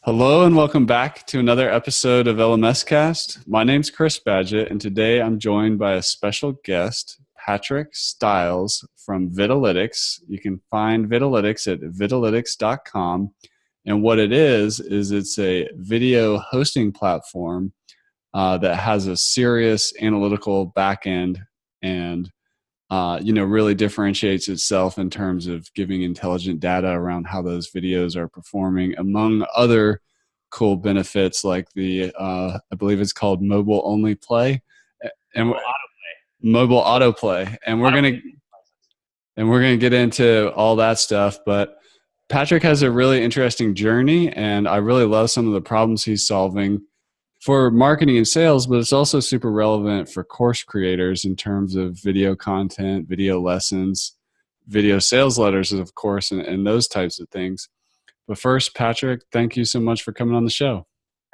Hello and welcome back to another episode of LMScast. My name's Chris Badgett, and today I'm joined by a special guest, Patrick Stiles from Vidalytics. You can find Vidalytics at vidalytics.com. And what it is it's a video hosting platform that has a serious analytical backend and really differentiates itself in terms of giving intelligent data around how those videos are performing, among other cool benefits like the, I believe it's called mobile only play and mobile autoplay. And we're going to get into all that stuff. But Patrick has a really interesting journey, and I really love some of the problems he's solving for marketing and sales, but it's also super relevant for course creators in terms of video content, video lessons, video sales letters, of course, and those types of things. But first, Patrick, thank you so much for coming on the show.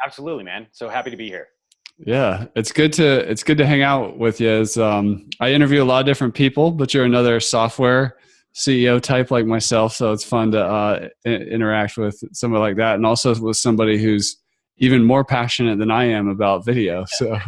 Absolutely, man. So happy to be here. Yeah, it's good to hang out with you. As I interview a lot of different people, but you're another software CEO type like myself, so it's fun to interact with somebody like that, and also with somebody who's even more passionate than I am about video. So,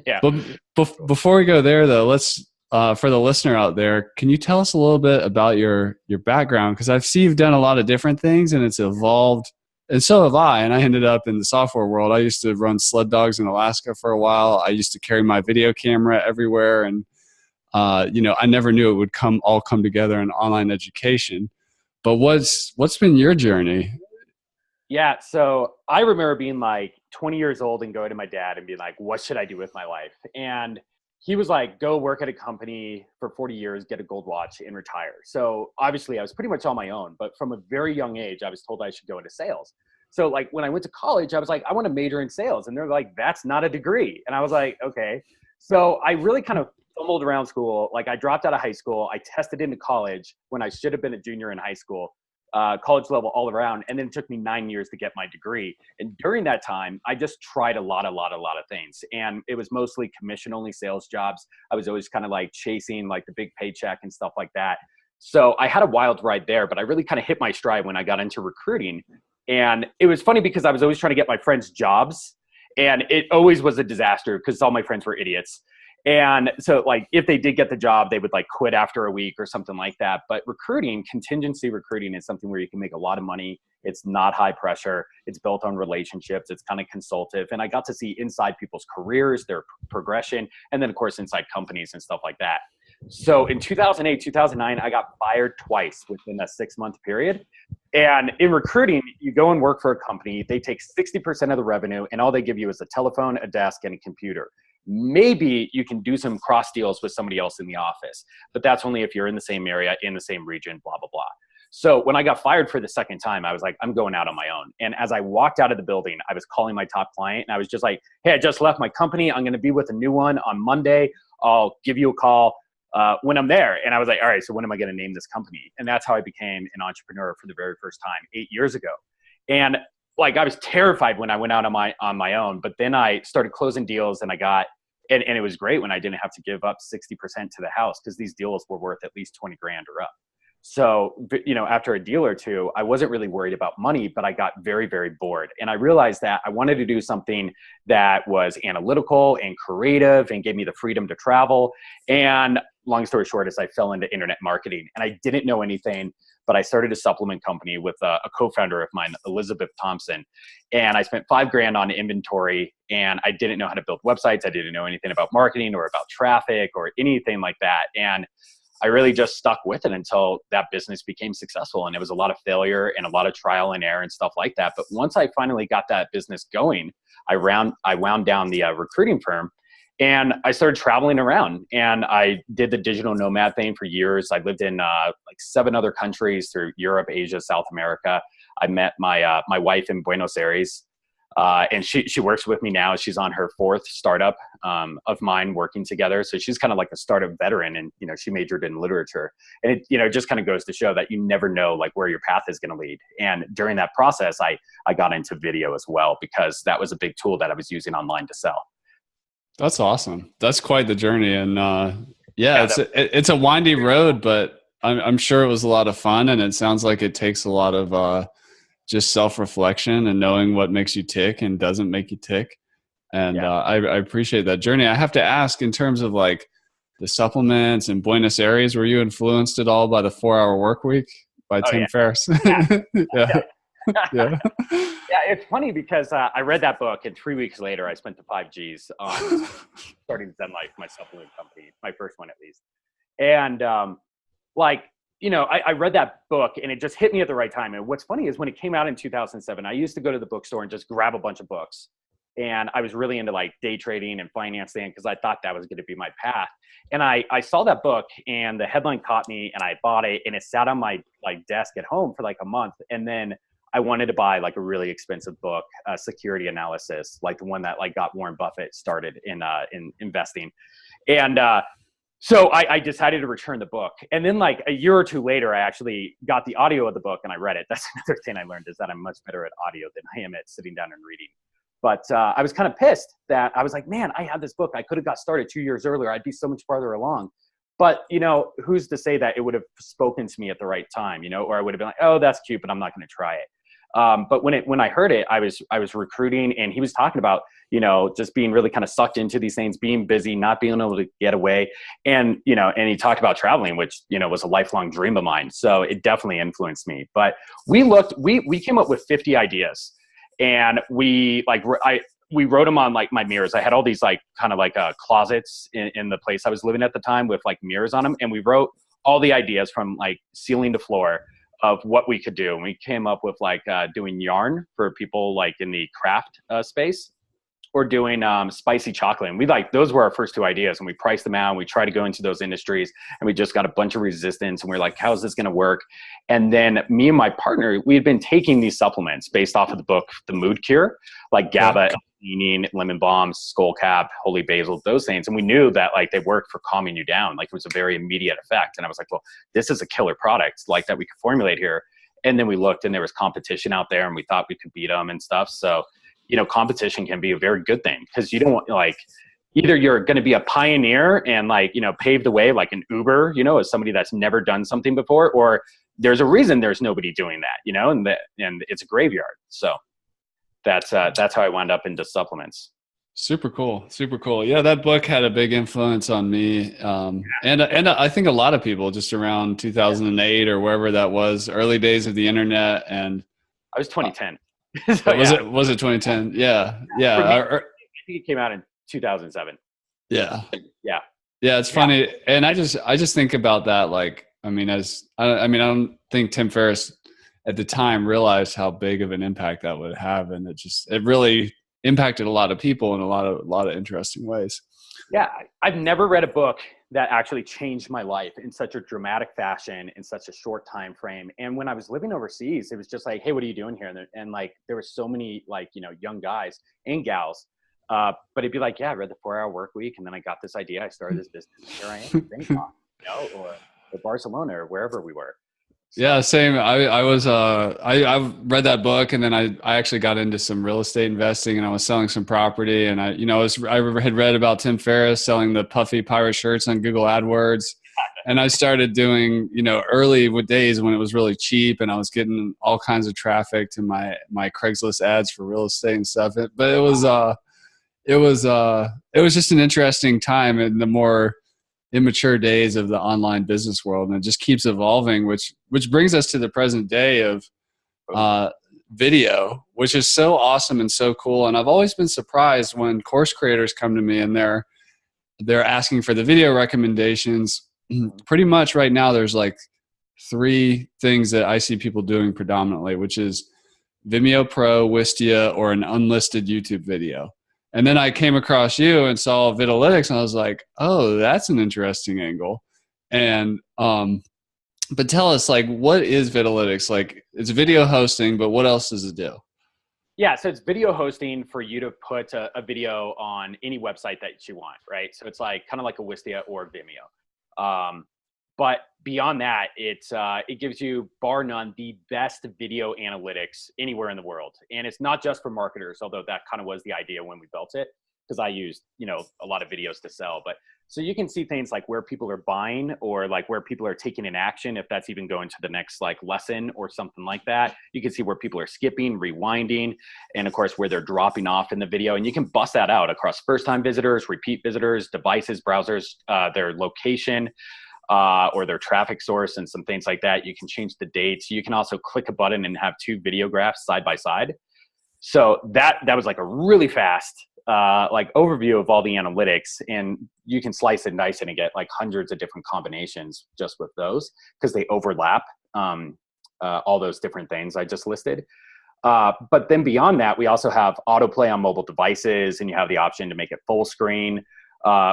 yeah. But before we go there, though, let's for the listener out there, can you tell us a little bit about your background? Because I see you've done a lot of different things, and it's evolved. And so have I. And I ended up in the software world. I used to run sled dogs in Alaska for a while. I used to carry my video camera everywhere, and I never knew it would all come together in online education. But what's been your journey? Yeah, so I remember being like 20 years old and going to my dad and being like, what should I do with my life? And he was like, go work at a company for 40 years, get a gold watch, and retire. So obviously I was pretty much on my own, but from a very young age, I was told I should go into sales. So like when I went to college, I was like, I want to major in sales. And they're like, that's not a degree. And I was like, okay. So I really kind of fumbled around school. Like I dropped out of high school. I tested into college when I should have been a junior in high school. College level all around. And then it took me 9 years to get my degree. And during that time, I just tried a lot of things. And it was mostly commission only sales jobs. I was always kind of like chasing like the big paycheck and stuff like that. So I had a wild ride there, but I really kind of hit my stride when I got into recruiting. And it was funny because I was always trying to get my friends jobs, and it always was a disaster because all my friends were idiots. And so like, if they did get the job, they would like quit after a week or something like that. But recruiting, contingency recruiting, is something where you can make a lot of money. It's not high pressure. It's built on relationships. It's kind of consultative. And I got to see inside people's careers, their progression, and then of course inside companies and stuff like that. So in 2008, 2009, I got fired twice within a 6-month period. And in recruiting, you go and work for a company, they take 60% of the revenue, and all they give you is a telephone, a desk, and a computer. Maybe you can do some cross deals with somebody else in the office, but that's only if you're in the same area, in the same region, blah, blah, blah. So when I got fired for the second time, I was like, I'm going out on my own. And as I walked out of the building, I was calling my top client, and I was just like, hey, I just left my company. I'm going to be with a new one on Monday. I'll give you a call when I'm there. And I was like, all right, so when am I going to name this company? And that's how I became an entrepreneur for the very first time 8 years ago. And like, I was terrified when I went out on my own, but then I started closing deals, and and it was great when I didn't have to give up 60% to the house, because these deals were worth at least 20 grand or up. So, after a deal or two, I wasn't really worried about money, but I got very, very bored. And I realized that I wanted to do something that was analytical and creative and gave me the freedom to travel. And long story short is I fell into internet marketing, and I didn't know anything, but I started a supplement company with a co-founder of mine, Elizabeth Thompson. And I spent $5 grand on inventory, and I didn't know how to build websites. I didn't know anything about marketing or about traffic or anything like that. And I really just stuck with it until that business became successful. And it was a lot of failure and a lot of trial and error and stuff like that. But once I finally got that business going, I wound down the recruiting firm, and I started traveling around, and I did the digital nomad thing for years. I lived in like 7 other countries through Europe, Asia, South America. I met my wife in Buenos Aires. And she works with me now. She's on her 4th startup of mine working together. So she's kind of like a startup veteran, and she majored in literature. And it just kind of goes to show that you never know like where your path is going to lead. And during that process, I got into video as well, because that was a big tool that I was using online to sell. That's awesome. That's quite the journey, and it's a windy road, but I'm sure it was a lot of fun, and it sounds like it takes a lot of just self-reflection and knowing what makes you tick and doesn't make you tick. And Yeah. I appreciate that journey. I have to ask, in terms of like the supplements and Buenos Aires, were you influenced at all by the 4-Hour Work Week by Oh Tim yeah. Ferriss? Yeah. Yeah. Yeah, it's funny because I read that book, and 3 weeks later, I spent the 5 Gs on starting Zen Life, my supplement company, my first one at least. And like, I read that book, and it just hit me at the right time. And what's funny is when it came out in 2007, I used to go to the bookstore and just grab a bunch of books. And I was really into like day trading and financing because I thought that was going to be my path. And I saw that book, and the headline caught me, and I bought it, and it sat on my like desk at home for like a month. And then I wanted to buy like a really expensive book, Security Analysis, like the one that like got Warren Buffett started in investing. And so I decided to return the book. And then like a year or two later, I actually got the audio of the book and I read it. That's another thing I learned, is that I'm much better at audio than I am at sitting down and reading. But I was kind of pissed that I was like, man, I had this book. I could have got started 2 years earlier. I'd be so much farther along. But, who's to say that it would have spoken to me at the right time, or I would have been like, oh, that's cute, but I'm not going to try it. But when I heard it, I was recruiting, and he was talking about, just being really kind of sucked into these things, being busy, not being able to get away. And, and he talked about traveling, which, was a lifelong dream of mine. So it definitely influenced me. But we came up with 50 ideas, and we wrote them on like my mirrors. I had all these like kind of like closets in the place I was living at the time with like mirrors on them. And we wrote all the ideas from like ceiling to floor of what we could do. And we came up with like doing yarn for people like in the craft space, or doing spicy chocolate. And those were our first two ideas, and we priced them out, and we tried to go into those industries, and we just got a bunch of resistance, and we were like, how's this going to work? And then me and my partner, we had been taking these supplements based off of the book, The Mood Cure, like GABA, L-theanine, lemon balm, skullcap, holy basil, those things. And we knew that like they worked for calming you down. Like it was a very immediate effect. And I was like, well, this is a killer product like that we could formulate here. And then we looked, and there was competition out there, and we thought we could beat them and stuff. So competition can be a very good thing, because you don't want like, either you're going to be a pioneer and like, pave the way like an Uber, as somebody that's never done something before, or there's a reason there's nobody doing that, and it's a graveyard. So that's how I wound up into supplements. Super cool. Super cool. Yeah, that book had a big influence on me. And I think a lot of people just around 2008 or wherever that was, early days of the internet. And I was 2010. So, was it 2010? Yeah. Yeah. Me, I think it came out in 2007. Yeah. Yeah. Yeah. It's funny. And I just think about that. Like, I don't think Tim Ferriss at the time realized how big of an impact that would have. And it really impacted a lot of people in a lot of interesting ways. Yeah. I've never read a book that actually changed my life in such a dramatic fashion in such a short time frame. And when I was living overseas, it was just like, hey, what are you doing here? And like, there were so many like, young guys and gals. But it'd be like, yeah, I read the 4-Hour Work Week, and then I got this idea. I started this business. Here I am in Bangkok, or Barcelona, or wherever we were. So. Yeah, same. I read that book, and then I actually got into some real estate investing, and I was selling some property, and I had read about Tim Ferriss selling the puffy pirate shirts on Google AdWords, and I started doing, early days when it was really cheap, and I was getting all kinds of traffic to my Craigslist ads for real estate and stuff. But it was just an interesting time in the more immature days of the online business world, and it just keeps evolving, which brings us to the present day of video, which is so awesome and so cool. And I've always been surprised when course creators come to me and they're asking for the video recommendations. Pretty much right now there's like 3 things that I see people doing predominantly, which is Vimeo Pro, Wistia, or an unlisted YouTube video. And then I came across you and saw Vidalytics, and I was like, oh, that's an interesting angle. And, but tell us, like, what is Vidalytics? Like, it's video hosting, but what else does it do? Yeah, so it's video hosting for you to put a video on any website that you want, right? So it's like kind of like a Wistia or Vimeo. But beyond that, it gives you, bar none, the best video analytics anywhere in the world. And it's not just for marketers, although that kind of was the idea when we built it, because I used, a lot of videos to sell. But So you can see things like where people are buying, or like where people are taking an action, if that's even going to the next like lesson or something like that. You can see where people are skipping, rewinding, and of course where they're dropping off in the video. And you can bust that out across first-time visitors, repeat visitors, devices, browsers, their location, or their traffic source, and some things like that. You can change the dates. You can also click a button and have two video graphs side by side. So that was like a really fast like overview of all the analytics, and you can slice and dice it and get like hundreds of different combinations just with those, because they overlap all those different things I just listed. But then beyond that, we also have autoplay on mobile devices, and you have the option to make it full screen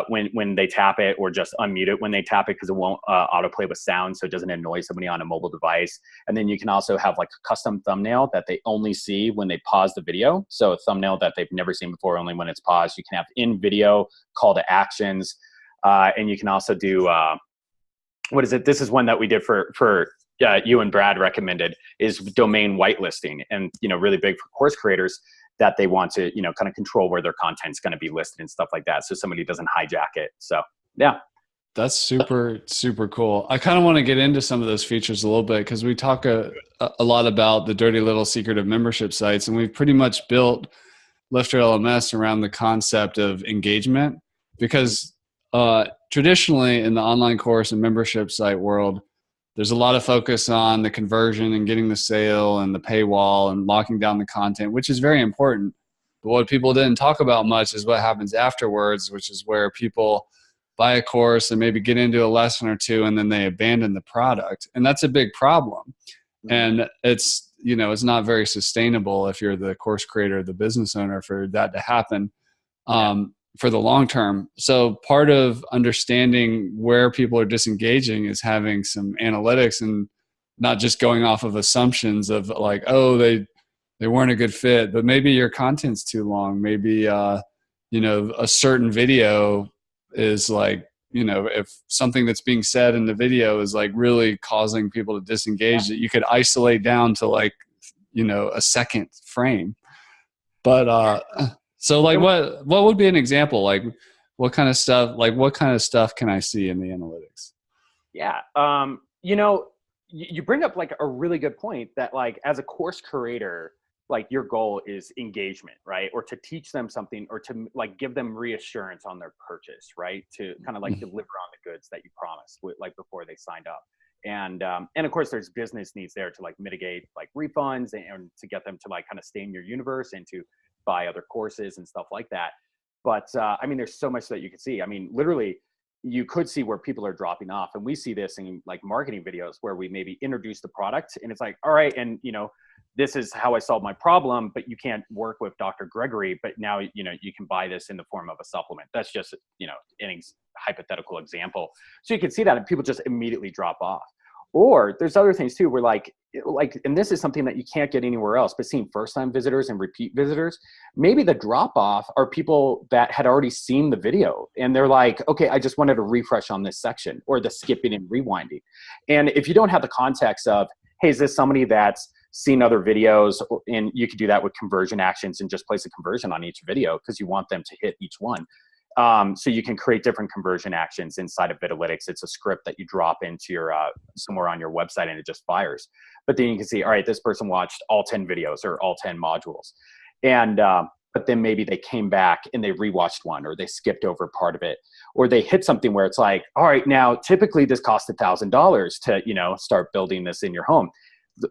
when they tap it, or just unmute it when they tap it, because it won't autoplay with sound, so it doesn't annoy somebody on a mobile device. And then you can also have like a custom thumbnail that they only see when they pause the video. So a thumbnail that they've never seen before, only when it's paused. You can have in video call to actions, and you can also do what is it? This is one that we did for you and Brad recommended, is domain whitelisting, and really big for course creators that they want to, kind of control where their content's going to be listed and stuff like that, so somebody doesn't hijack it. So, yeah. That's super, super cool. I kind of want to get into some of those features a little bit, because we talk a lot about the dirty little secret of membership sites, and we've pretty much built LifterLMS around the concept of engagement, because traditionally in the online course and membership site world, there's a lot of focus on the conversion and getting the sale and the paywall and locking down the content, which is very important. But what people didn't talk about much is what happens afterwards, which is where people buy a course and maybe get into a lesson or two, and then they abandon the product. And that's a big problem. And it's, it's not very sustainable if you're the course creator, the business owner, for that to happen. For the long term. So part of understanding where people are disengaging is having some analytics, and not just going off of assumptions of like, oh, they weren't a good fit, but maybe your content's too long. Maybe, a certain video is like, if something that's being said in the video is like really causing people to disengage, that you could isolate down to like, a second frame. But, so like what would be an example? Like what kind of stuff can I see in the analytics? Yeah. You bring up like a really good point, that like as a course creator, like your goal is engagement, right? Or to teach them something, or to like give them reassurance on their purchase, right? To kind of like deliver on the goods that you promised, like before they signed up. And of course there's business needs there to like mitigate like refunds, and to get them to like kind of stay in your universe and to buy other courses and stuff like that. But there's so much that you can see. Literally you could see where people are dropping off, and we see this in like marketing videos where we maybe introduce the product, and it's like, all right, and this is how I solved my problem, but you can't work with Dr. Gregory, but now you can buy this in the form of a supplement. That's just an hypothetical example. So you can see that, and people just immediately drop off. Or there's other things too, where like, and this is something that you can't get anywhere else, but seeing first-time visitors and repeat visitors, maybe the drop-off are people that had already seen the video, and they're like, okay, I just wanted to refresh on this section, or the skipping and rewinding. And if you don't have the context of, hey, is this somebody that's seen other videos, and you could do that with conversion actions and just place a conversion on each video, because you want them to hit each one. So you can create different conversion actions inside of Vidalytics. It's a script that you drop into your somewhere on your website, and it just fires. But then you can see, all right, this person watched all 10 videos or all 10 modules. And but then maybe they came back and they rewatched one, or they skipped over part of it, or they hit something where it's like, all right, now typically this costs $1,000 to start building this in your home,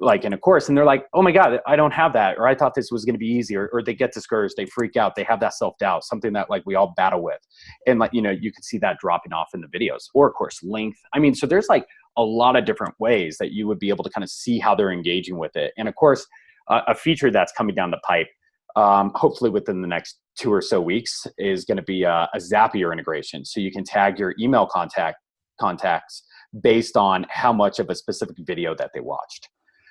like in a course, and they're like, oh my God, I don't have that, or I thought this was going to be easier, or they get discouraged, they freak out, they have that self-doubt, something that like we all battle with. And like, you can see that dropping off in the videos, or of course length. So there's like a lot of different ways that you would be able to kind of see how they're engaging with it. And of course, a feature that's coming down the pipe, hopefully within the next 2 or so weeks, is going to be a Zapier integration. So you can tag your email contacts based on how much of a specific video that they watched.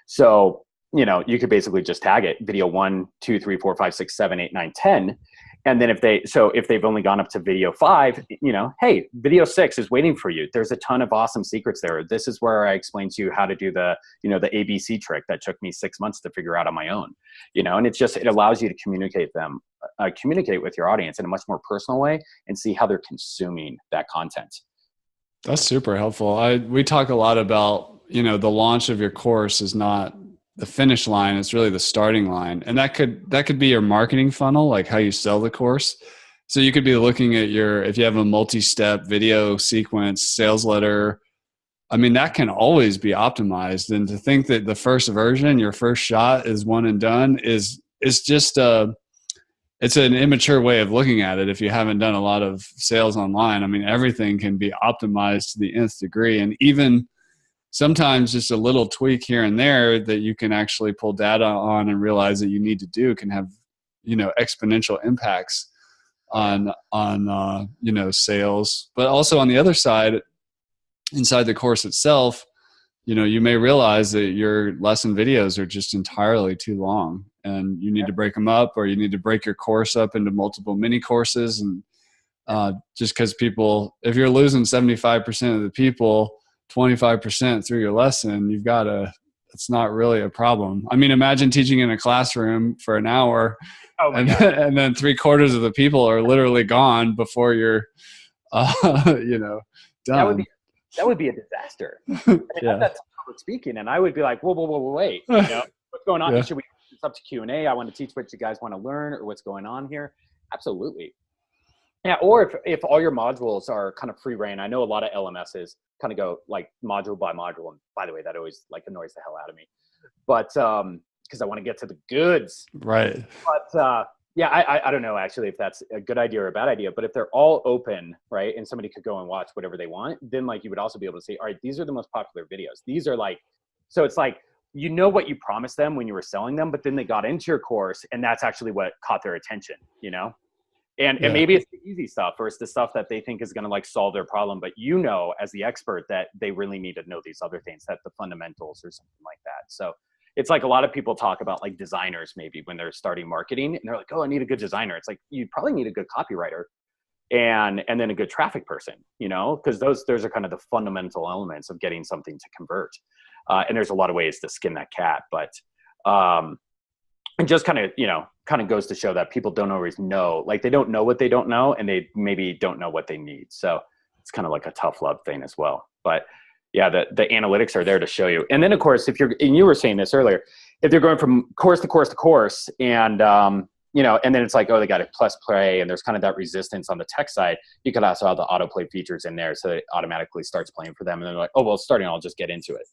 So, you could basically just tag it video 1, 2, 3, 4, 5, 6, 7, 8, 9, 10. And then if they've only gone up to video 5, hey, video 6 is waiting for you. There's a ton of awesome secrets there. This is where I explained to you how to do the ABC trick that took me 6 months to figure out on my own, and it allows you to communicate them communicate with your audience in a much more personal way and see how they're consuming that content. That's super helpful. We talk a lot about, the launch of your course is not the finish line, it's really the starting line. And that could be your marketing funnel, like how you sell the course. So you could be looking at if you have a multi-step video sequence, sales letter, I mean, that can always be optimized. And to think that the first version, your first shot is one and done is just it's an immature way of looking at it. If you haven't done a lot of sales online, I mean, everything can be optimized to the nth degree. And even sometimes just a little tweak here and there that you can actually pull data on and realize that you need to do can have, exponential impacts on sales. But also on the other side, inside the course itself, you may realize that your lesson videos are just entirely too long and you need to break them up, or you need to break your course up into multiple mini courses. And just because if you're losing 75% of the people, 25% through your lesson, it's not really a problem. I mean, imagine teaching in a classroom for an hour and then 3/4 of the people are literally gone before you're, done. That would be a disaster. I mean, that's public speaking, and I would be like, whoa, wait, what's going on? Should we put this up to Q&A? I want to teach what you guys want to learn or what's going on here. Absolutely. Yeah, or if all your modules are kind of free rein, I know a lot of LMSs kind of go like module by module, and by the way, that always like annoys the hell out of me. But because I want to get to the goods, right? But I don't know actually if that's a good idea or a bad idea. But if they're all open, right, and somebody could go and watch whatever they want, then like you would also be able to say, all right, these are the most popular videos. These are like, so it's like what you promised them when you were selling them, but then they got into your course, and that's actually what caught their attention, And maybe it's the easy stuff, or it's the stuff that they think is going to like solve their problem. But as the expert, that they really need to know these other things, that the fundamentals or something like that. So it's like a lot of people talk about like designers maybe when they're starting marketing, and they're like, oh, I need a good designer. It's like, you probably need a good copywriter and then a good traffic person, because those are kind of the fundamental elements of getting something to convert. And there's a lot of ways to skin that cat, but and just kind of goes to show that people don't always know, like they don't know what they don't know, and they maybe don't know what they need. So it's kind of like a tough love thing as well. But yeah, the analytics are there to show you. And then of course, and you were saying this earlier, if they're going from course to course to course, and and then it's like, oh, they got a plus play, and there's kind of that resistance on the tech side. You could also have the autoplay features in there, so it automatically starts playing for them, and they're like, oh, well, it's starting, I'll just get into it.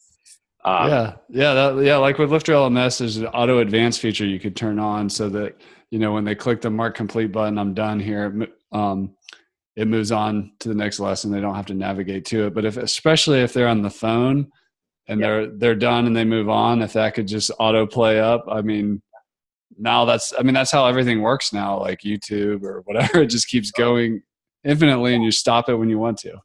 Like with LifterLMS, there's an auto advance feature you could turn on so that when they click the mark complete button, I'm done here, it moves on to the next lesson. They don't have to navigate to it. But especially if they're on the phone and they're done and they move on, if that could just auto play up, I mean, that's how everything works now, like YouTube or whatever. It just keeps going infinitely, and you stop it when you want to.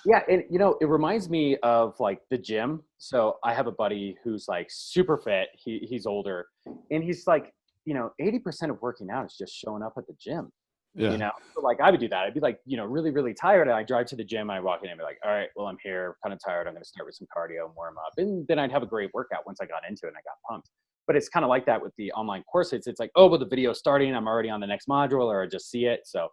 Yeah. And, it reminds me of like the gym. So I have a buddy who's like super fit. He's older, and he's like, 80% of working out is just showing up at the gym. Yeah. So like I would do that. I'd be like, really, really tired. And I drive to the gym, and I walk in and be like, all right, well, I'm here, kind of tired. I'm going to start with some cardio and warm up. And then I'd have a great workout once I got into it and I got pumped. But it's kind of like that with the online courses. It's like, oh, well, the video's starting, I'm already on the next module, or I just see it. So,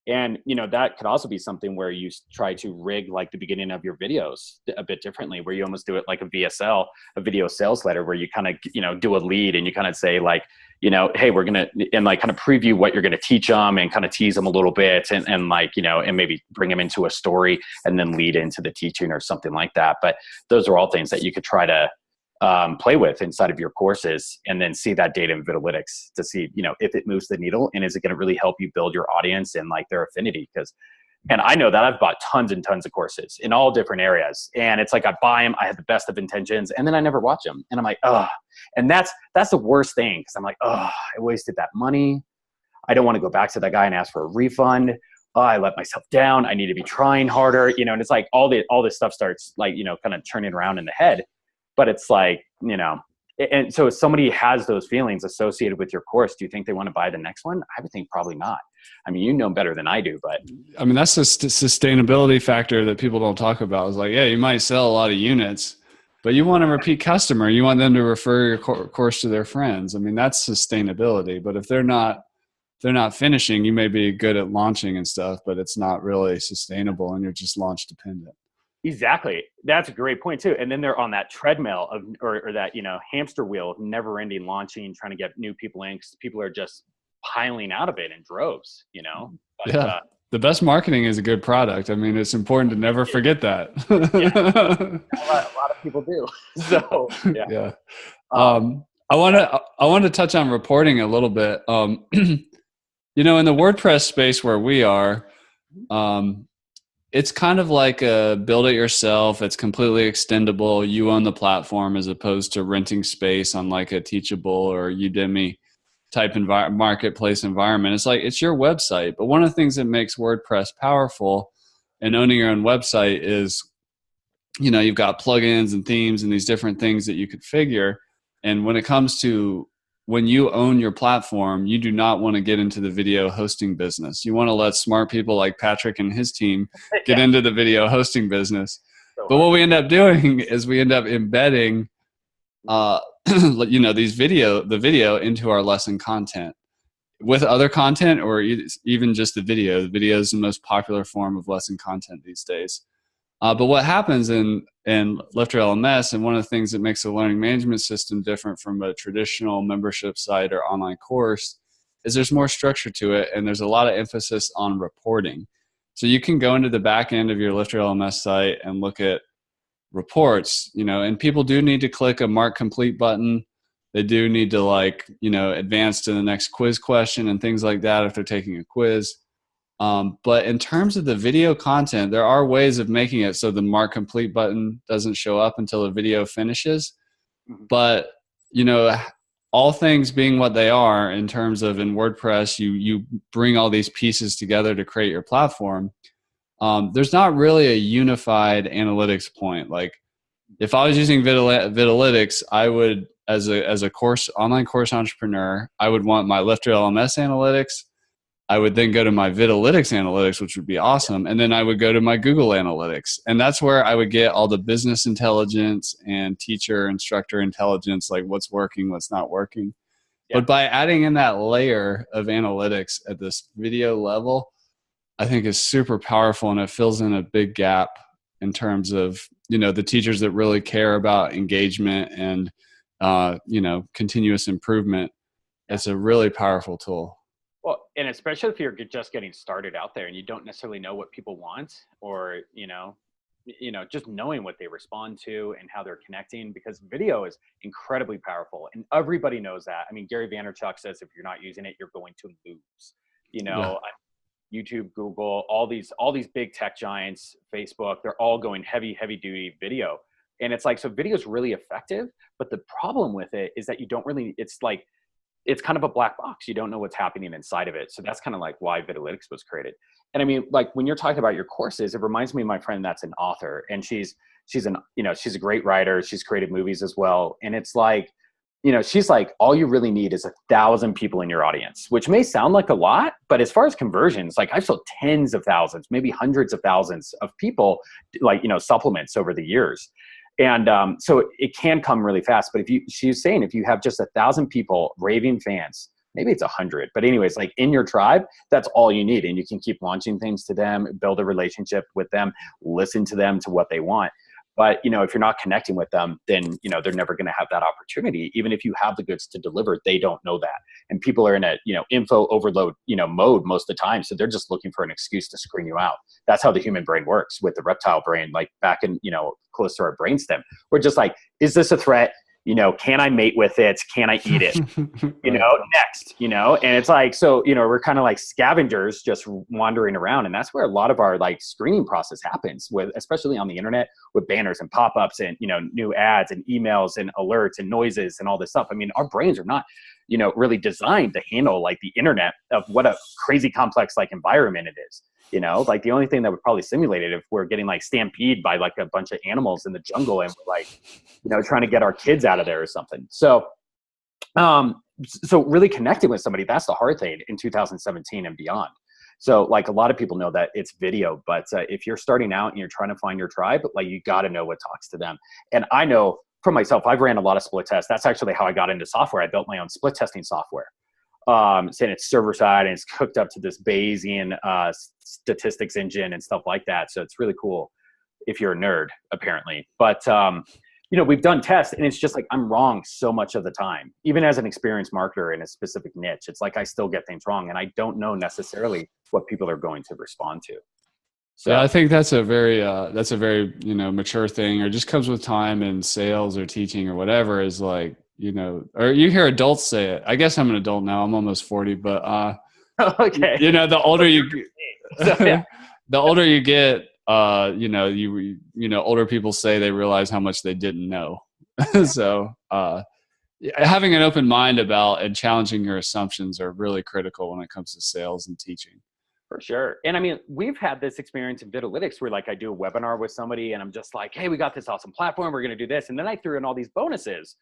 and that could also be something where you try to rig like the beginning of your videos a bit differently, where you almost do it like a VSL, a video sales letter, where you kind of, do a lead, and you kind of say like, hey, we're going to, and like kind of preview what you're going to teach them, and kind of tease them a little bit, and like, and maybe bring them into a story and then lead into the teaching or something like that. But those are all things that you could try to play with inside of your courses, and then see that data in Vidalytics to see, if it moves the needle, and is it going to really help you build your audience and like their affinity. And I know that I've bought tons and tons of courses in all different areas, and it's like I buy them, I have the best of intentions, and then I never watch them, and I'm like, oh, and that's the worst thing, because I'm like, oh, I wasted that money. I don't want to go back to that guy and ask for a refund. Oh, I let myself down. I need to be trying harder, and it's like all this stuff starts like, kind of turning around in the head. But it's like, and so if somebody has those feelings associated with your course, do you think they want to buy the next one? I would think probably not. I mean, you know better than I do, but. I mean, that's the sustainability factor that people don't talk about. It's like, yeah, you might sell a lot of units, but you want a repeat customer. You want them to refer your course to their friends. I mean, that's sustainability. But if they're not they're not finishing. You may be good at launching and stuff, but it's not really sustainable, and you're just launch dependent. Exactly. That's a great point too. And then they're on that treadmill of, or that, you know, hamster wheel of never ending launching, trying to get new people in, because people are just piling out of it in droves, you know? But, yeah. The best marketing is a good product. I mean, it's important to never forget that. a lot of people do. So, yeah. Yeah. I want to touch on reporting a little bit. You know, in the WordPress space where we are, it's kind of like a build it yourself. It's completely extendable. You own the platform, as opposed to renting space on like a Teachable or Udemy type marketplace environment. It's like, it's your website. But one of the things that makes WordPress powerful and owning your own website is, you know, you've got plugins and themes and these different things that you configure. And when it comes to when you own your platform, you do not want to get into the video hosting business. You want to let smart people like Patrick and his team get into the video hosting business. But what we end up doing is we end up embedding, you know, the video into our lesson content with other content, or even just the video. The video is the most popular form of lesson content these days. But what happens in LifterLMS, and one of the things that makes the learning management system different from a traditional membership site or online course, is there's more structure to it, and there's a lot of emphasis on reporting. So you can go into the back end of your LifterLMS site and look at reports, you know, and people do need to click a mark complete button. They do need to, like, you know, advance to the next quiz question and things like that if they're taking a quiz. But in terms of the video content, there are ways of making it so the mark complete button doesn't show up until the video finishes. But, you know, all things being what they are in terms of in WordPress, you bring all these pieces together to create your platform. There's not really a unified analytics point. Like, if I was using Vidalytics, I would, as a online course entrepreneur, I would want my LifterLMS analytics. I would then go to my Vidalytics analytics, which would be awesome. And then I would go to my Google Analytics. And that's where I would get all the business intelligence and teacher instructor intelligence, like what's working, what's not working. Yeah. But by adding in that layer of analytics at this video level, I think is super powerful, and it fills in a big gap in terms of, you know, the teachers that really care about engagement and, you know, continuous improvement. It's a really powerful tool. Well, and especially if you're just getting started out there and you don't necessarily know what people want, or, you know, just knowing what they respond to and how they're connecting, because video is incredibly powerful and everybody knows that. I mean, Gary Vaynerchuk says, if you're not using it, you're going to lose, you know. Yeah. YouTube, Google, all these big tech giants, Facebook, they're all going heavy duty video. And it's like, so video is really effective, but the problem with it is that you don't really, it's like, it's kind of a black box. You don't know what's happening inside of it. So that's kind of like why Vidalytics was created. And I mean, like when you're talking about your courses, it reminds me of my friend that's an author, and she's a great writer. She's created movies as well. And it's like, you know, she's like, all you really need is 1,000 people in your audience, which may sound like a lot, but as far as conversions, like I've sold tens of thousands, maybe hundreds of thousands of people, like, you know, supplements over the years. And so it can come really fast. But she's saying, if you have just 1,000 people, raving fans, maybe it's 100, but anyways, like in your tribe, that's all you need. And you can keep launching things to them, build a relationship with them, listen to them, to what they want. But, you know, if you're not connecting with them, then, you know, they're never going to have that opportunity. Even if you have the goods to deliver, they don't know that. And people are in a, you know, info overload, you know, mode most of the time. So they're just looking for an excuse to screen you out. That's how the human brain works with the reptile brain, like back in, you know, close to our brainstem. We're just like, is this a threat? You know, can I mate with it? Can I eat it? You know, next, you know, and it's like, so, you know, we're kind of like scavengers just wandering around. And that's where a lot of our like screening process happens with, especially on the internet, with banners and pop-ups and, you know, new ads and emails and alerts and noises and all this stuff. I mean, our brains are not, you know, really designed to handle like the internet of what a crazy complex like environment it is. You know, like the only thing that would probably simulate it if we're getting like stampeded by like a bunch of animals in the jungle and we're like, you know, trying to get our kids out of there or something. So, so really connecting with somebody, that's the hard thing in 2017 and beyond. So like a lot of people know that it's video, but if you're starting out and you're trying to find your tribe, like you got to know what talks to them. And I know for myself, I've ran a lot of split tests. That's actually how I got into software. I built my own split testing software. saying it's server side and it's hooked up to this Bayesian statistics engine and stuff like that. So it's really cool if you're a nerd, apparently. But you know, we've done tests and it's just like I'm wrong so much of the time. Even as an experienced marketer in a specific niche, it's like I still get things wrong and I don't know necessarily what people are going to respond to. So yeah, I think that's a very you know, mature thing, or just comes with time in sales or teaching or whatever, is like, you know, or you hear adults say it. I guess I'm an adult now. I'm almost 40, but okay. you know, the older you So, yeah. the older you get, you know, you know, older people say they realize how much they didn't know. So having an open mind about and challenging your assumptions are really critical when it comes to sales and teaching. For sure. And I mean, we've had this experience in Vidalytics where like I do a webinar with somebody and I'm just like, hey, we got this awesome platform. We're going to do this. And then I threw in all these bonuses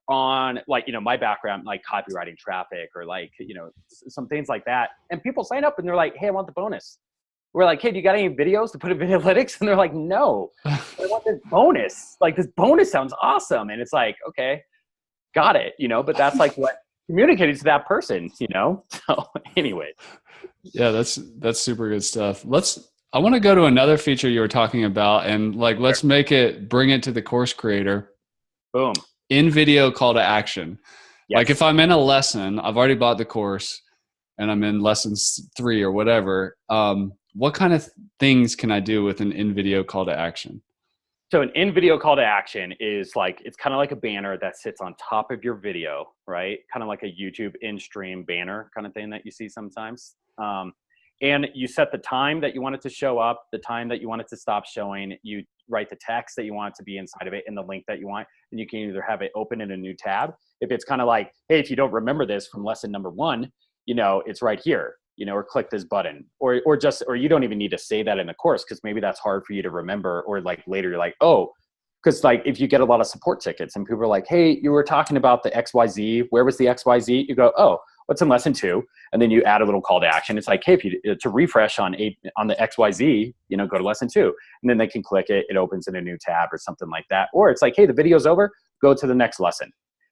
on like, you know, my background, like copywriting traffic or like, you know, some things like that. And people sign up and they're like, hey, I want the bonus. We're like, hey, do you got any videos to put in Vidalytics? And they're like, no, I want this bonus. Like this bonus sounds awesome. And it's like, okay, got it. You know, but that's like what communicated to that person, you know? So anyway. Yeah, that's super good stuff. I want to go to another feature you were talking about, and like, let's bring it to the course creator. Boom. In video call to action. Yes. Like if I'm in a lesson, I've already bought the course and I'm in lessons 3 or whatever. What kind of things can I do with an in video call to action? So an in video call to action is like, it's kind of like a banner that sits on top of your video, right? Kind of like a YouTube in-stream banner kind of thing that you see sometimes. And you set the time that you want it to show up, the time that you want it to stop showing. You write the text that you want it to be inside of it and the link that you want. And you can either have it open in a new tab. If it's kind of like, hey, if you don't remember this from lesson number 1, you know, it's right here, you know, or click this button, or you don't even need to say that in the course, because maybe that's hard for you to remember, or like later you're like, oh, because like if you get a lot of support tickets and people are like, hey, you were talking about the XYZ, where was the XYZ? You go, oh, what's in lesson 2? And then you add a little call to action. It's like, hey, if you to refresh on the XYZ, you know, go to lesson 2, and then they can click it. It opens in a new tab or something like that. Or it's like, hey, the video's over, go to the next lesson,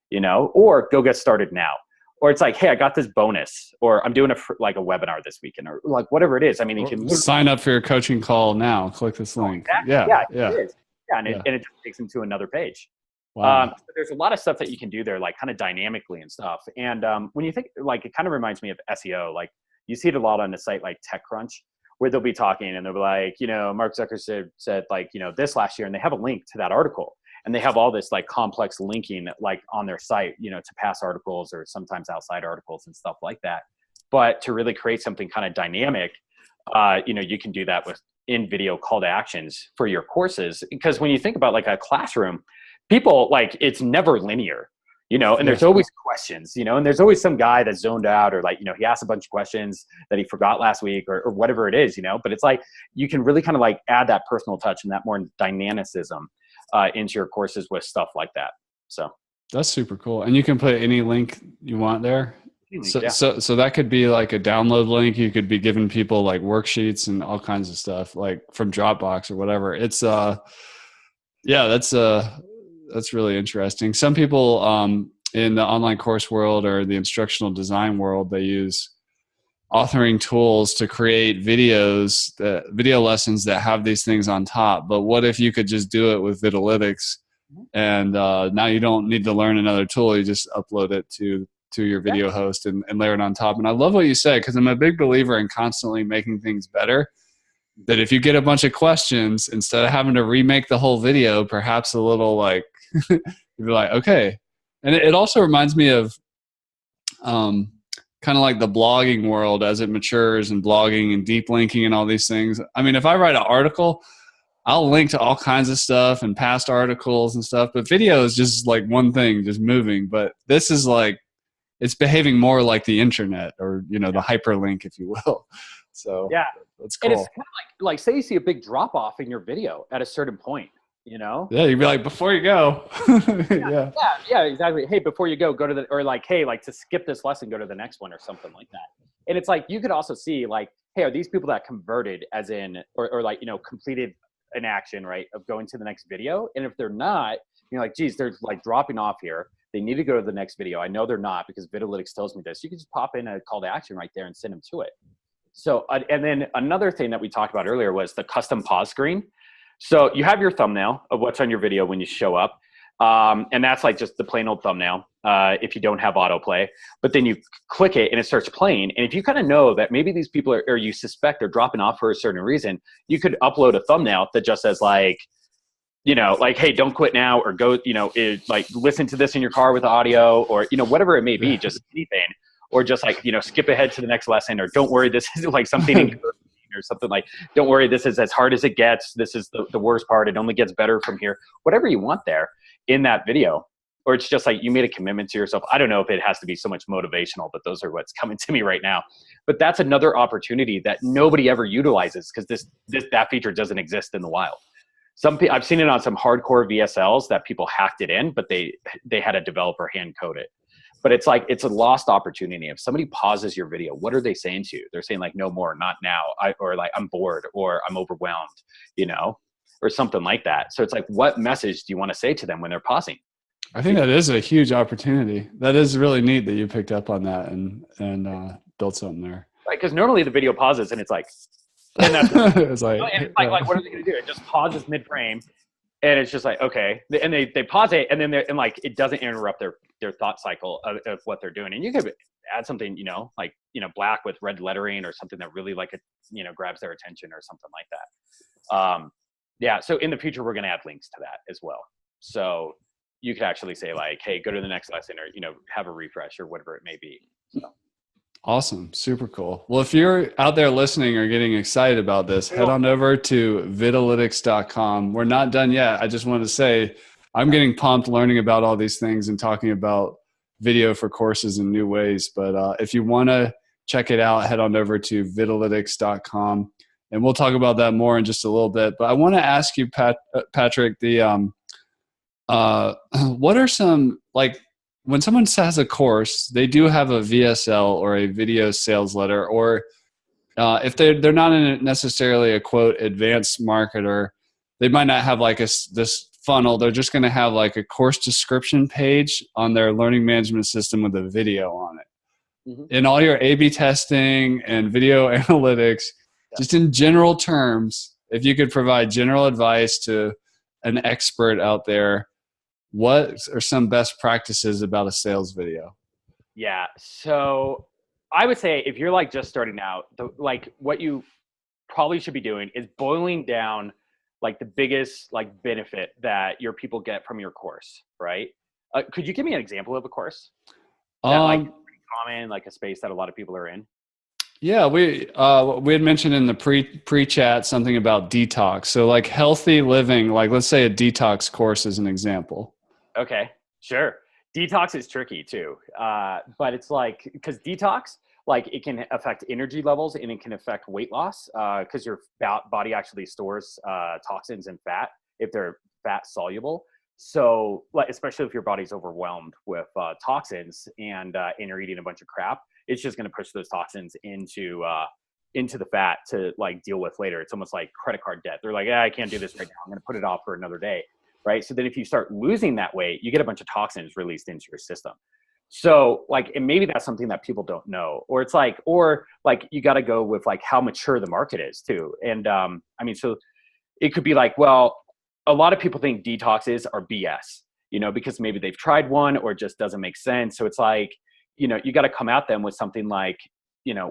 you know, or go get started now. Or it's like, hey, I got this bonus, or I'm doing a webinar this weekend, or like whatever it is. I mean, you can sign up for your coaching call now. Click this link. Exactly. Yeah. It is. Yeah, and it just takes them to another page. Wow. So there's a lot of stuff that you can do there, like kind of dynamically and stuff. And when you think, like, it kind of reminds me of SEO. Like you see it a lot on a site like TechCrunch, where they'll be talking and they'll be like, you know, Mark Zuckerberg said like, you know, this last year, and they have a link to that article. And they have all this like complex linking like on their site, you know, to past articles or sometimes outside articles and stuff like that. But to really create something kind of dynamic, you know, you can do that with in video call to actions for your courses. Because when you think about like a classroom, people like, it's never linear, you know, and there's always questions, you know, and there's always some guy that's zoned out, or like, you know, he asked a bunch of questions that he forgot last week, or whatever it is, you know, but it's like, you can really kind of like add that personal touch and that more dynamicism into your courses with stuff like that. So that's super cool. And you can put any link you want there. So that could be like a download link. You could be giving people like worksheets and all kinds of stuff, like from Dropbox or whatever. It's that's really interesting. Some people in the online course world or the instructional design world, they use authoring tools to create video lessons that have these things on top. But what if you could just do it with Vidalytics, and now you don't need to learn another tool. You just upload it to your video host and layer it on top. And I love what you said, because I'm a big believer in constantly making things better. That if you get a bunch of questions, instead of having to remake the whole video, perhaps a little like, you'd be like, okay. And it also reminds me of kind of like the blogging world as it matures, and blogging and deep linking and all these things. I mean, if I write an article, I'll link to all kinds of stuff and past articles and stuff, but video is just like one thing, just moving. But this is like, it's behaving more like the internet, or, you know, the hyperlink, if you will. So yeah, that's cool. And it's kind of like say you see a big drop off in your video at a certain point, you know? Yeah, you'd be like, before you go. Yeah, exactly. Hey, before you go to the, or like, hey, like to skip this lesson, go to the next one or something like that. And it's like, you could also see like, hey, are these people that converted as in, or like, you know, completed an action, right, of going to the next video? And if they're not, you're like, geez, they're like dropping off here. they need to go to the next video. I know they're not, because Vidalytics tells me this. You can just pop in a call to action right there and send them to it. So, and then another thing that we talked about earlier was the custom pause screen. So you have your thumbnail of what's on your video when you show up. And that's like just the plain old thumbnail if you don't have autoplay. But then you click it and it starts playing. And if you kind of know that maybe these people are, or you suspect they're dropping off for a certain reason, you could upload a thumbnail that just says like, like, hey, don't quit now, or go, like listen to this in your car with audio, or, whatever it may be, just anything. Or just like, skip ahead to the next lesson, or don't worry, this is like something or something like, don't worry, this is as hard as it gets. This is the worst part. It only gets better from here. Whatever you want there in that video. Or it's just like you made a commitment to yourself. I don't know if it has to be so much motivational, but those are what's coming to me right now. But that's another opportunity that nobody ever utilizes, because that feature doesn't exist in the wild. I've seen it on some hardcore VSLs that people hacked it in, but they had a developer hand code it. But it's like, it's a lost opportunity. If somebody pauses your video, what are they saying to you? They're saying like, no more, not now, or like, I'm bored, or I'm overwhelmed, or something like that. So it's like, what message do you want to say to them when they're pausing? I think that is a huge opportunity. That is really neat that you picked up on that and built something there. Like, because normally the video pauses and it's like, and that's it's like, like, what are they going to do? It just pauses mid-frame. And it's just like, okay. And they pause it, and then like, it doesn't interrupt their thought cycle of what they're doing. And you could add something, like, black with red lettering, or something that really like, grabs their attention, or something like that. Yeah. So in the future, we're going to add links to that as well. So you could actually say like, hey, go to the next lesson, or, have a refresh, or whatever it may be. So. Awesome. Super cool. Well, if you're out there listening or getting excited about this, head on over to Vidalytics.com. We're not done yet. I just wanted to say I'm getting pumped learning about all these things and talking about video for courses in new ways. But if you want to check it out, head on over to Vidalytics.com, and we'll talk about that more in just a little bit. But I want to ask you, Patrick, what are some, like, when someone has a course, they do have a VSL or a video sales letter, or if they're not necessarily a quote advanced marketer, they might not have like this funnel. They're just going to have like a course description page on their learning management system with a video on it. Mm-hmm. In all your A/B testing and video analytics, just in general terms, if you could provide general advice to an expert out there, what are some best practices about a sales video? Yeah. So I would say if you're like just starting out, like what you probably should be doing is boiling down like the biggest like benefit that your people get from your course, right? Could you give me an example of a course that like is pretty common, like a space that a lot of people are in? Yeah, we had mentioned in the pre-chat something about detox. So like healthy living, like let's say a detox course is an example. Okay, sure. Detox is tricky too. But it's like, because detox, like it can affect energy levels and it can affect weight loss because your body actually stores toxins and fat if they're fat soluble. So like, especially if your body's overwhelmed with toxins and you're eating a bunch of crap, it's just going to push those toxins into the fat to like deal with later. It's almost like credit card debt. They're like, I can't do this right now. I'm going to put it off for another day. Right. So then if you start losing that weight, you get a bunch of toxins released into your system. So like, and maybe that's something that people don't know, or it's like, or like, you got to go with like how mature the market is too. And I mean, so it could be like, well, a lot of people think detoxes are BS, because maybe they've tried one or it just doesn't make sense. So it's like, you got to come at them with something like,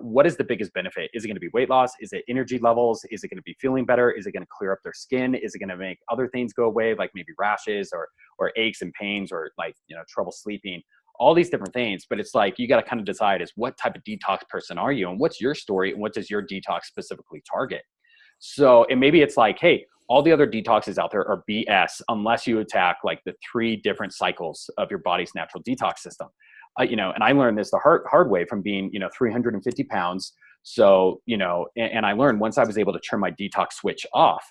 what is the biggest benefit? Is it going to be weight loss? Is it energy levels? Is it going to be feeling better? Is it going to clear up their skin? Is it going to make other things go away, like maybe rashes or aches and pains, or like, trouble sleeping, all these different things. But it's like, you got to kind of decide is what type of detox person are you, and what's your story, and what does your detox specifically target? So, and maybe it's like, hey, all the other detoxes out there are BS unless you attack like the 3 different cycles of your body's natural detox system. And I learned this the hard way from being, 350 pounds. So, and I learned once I was able to turn my detox switch off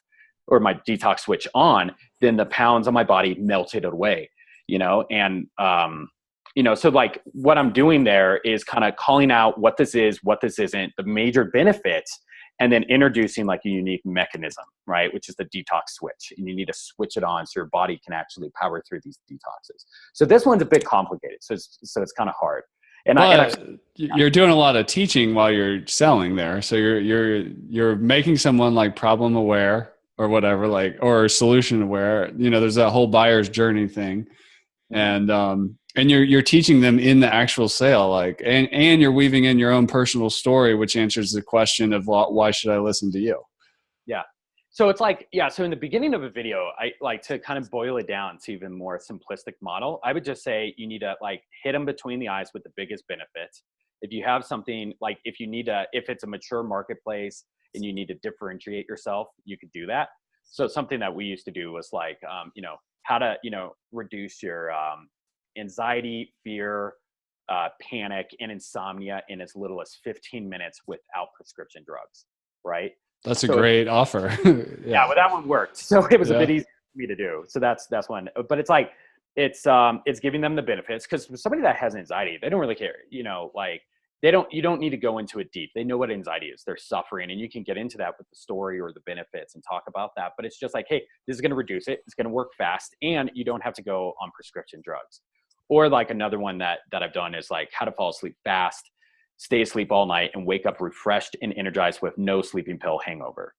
or my detox switch on, then the pounds on my body melted away, and, so like what I'm doing there is kind of calling out what this is, what this isn't, the major benefits, and then introducing like a unique mechanism, right? Which is the detox switch. And you need to switch it on so your body can actually power through these detoxes. So this one's a bit complicated. So it's kind of hard. But you're doing a lot of teaching while you're selling there. So you're making someone like problem aware or whatever, like, or solution aware. You know, there's that whole buyer's journey thing. And you're teaching them in the actual sale, like, and you're weaving in your own personal story, which answers the question of why should I listen to you? Yeah. So it's like, so in the beginning of a video, I like to kind of boil it down to even more simplistic model. I would just say you need to like hit them between the eyes with the biggest benefits. If you have something like, if it's a mature marketplace and you need to differentiate yourself, you could do that. So something that we used to do was like, how to, reduce your anxiety, fear, panic, and insomnia in as little as 15 minutes without prescription drugs, right? That's a great offer. Yeah, well, that one worked. So it was a bit easy for me to do. So that's one. But it's like, it's giving them the benefits, because somebody that has anxiety, they don't really care, like you don't need to go into it deep. They know what anxiety is. They're suffering, and you can get into that with the story or the benefits and talk about that. But it's just like, hey, this is going to reduce it. It's going to work fast, and you don't have to go on prescription drugs. Or like another one that I've done is like how to fall asleep fast, stay asleep all night, and wake up refreshed and energized with no sleeping pill hangover.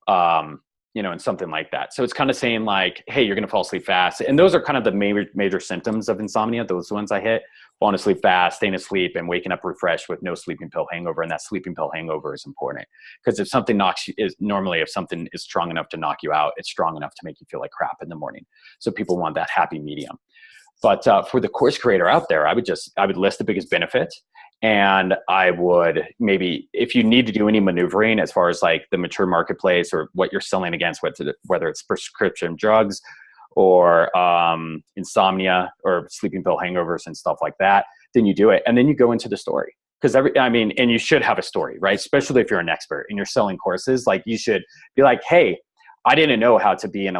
And something like that. So it's kind of saying like, hey, you're going to fall asleep fast. And those are kind of the major symptoms of insomnia. Those ones I hit: falling asleep fast, staying asleep, and waking up refreshed with no sleeping pill hangover. And that sleeping pill hangover is important, because if something if something is strong enough to knock you out, it's strong enough to make you feel like crap in the morning. So people want that happy medium. But for the course creator out there, I would list the biggest benefits. And I would maybe, if you need to do any maneuvering as far as like the mature marketplace or what you're selling against, whether it's prescription drugs or insomnia or sleeping pill hangovers and stuff like that, then you do it. And then you go into the story. Because and you should have a story, right? Especially if you're an expert and you're selling courses, like you should be like, hey, I didn't know how to be an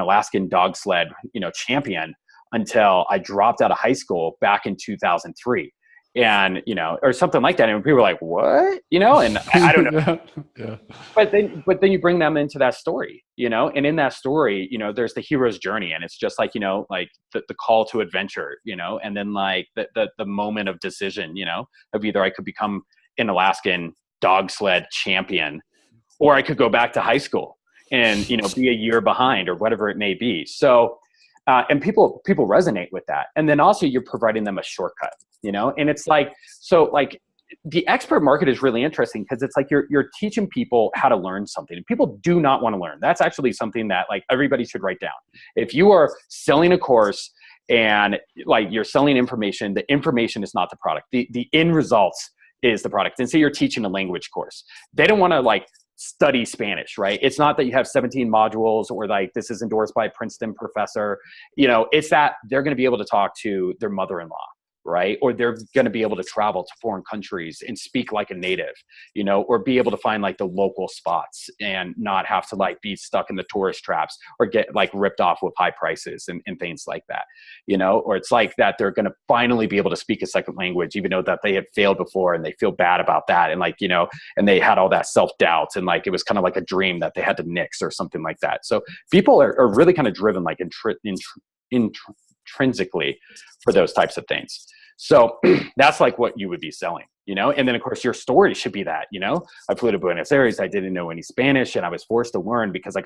Alaskan dog sled, champion until I dropped out of high school back in 2003. And, or something like that. And people are like, what, and I don't know. Yeah. But then you bring them into that story, and in that story, there's the hero's journey, and it's just like, like the call to adventure, and then like the moment of decision, of either I could become an Alaskan dog sled champion, or I could go back to high school and, be a year behind or whatever it may be. So, and people resonate with that. And then also you're providing them a shortcut, and it's like, so like the expert market is really interesting, because it's like you're teaching people how to learn something, and people do not want to learn. That's actually something that like everybody should write down. If you are selling a course and like you're selling information, the information is not the product. The end results is the product. And say you're teaching a language course. They don't want to like study Spanish, right? It's not that you have 17 modules or like this is endorsed by a Princeton professor. It's that they're going to be able to talk to their mother-in-law, right? Or they're going to be able to travel to foreign countries and speak like a native, or be able to find like the local spots and not have to like be stuck in the tourist traps or get like ripped off with high prices and things like that, or it's like that they're going to finally be able to speak a second language, even though that they had failed before and they feel bad about that. And like, and they had all that self-doubt and like, it was kind of like a dream that they had to nix or something like that. So people are really kind of driven like intrinsically for those types of things. So that's like what you would be selling, and then of course your story should be that, I flew to Buenos Aires. I didn't know any Spanish and I was forced to learn because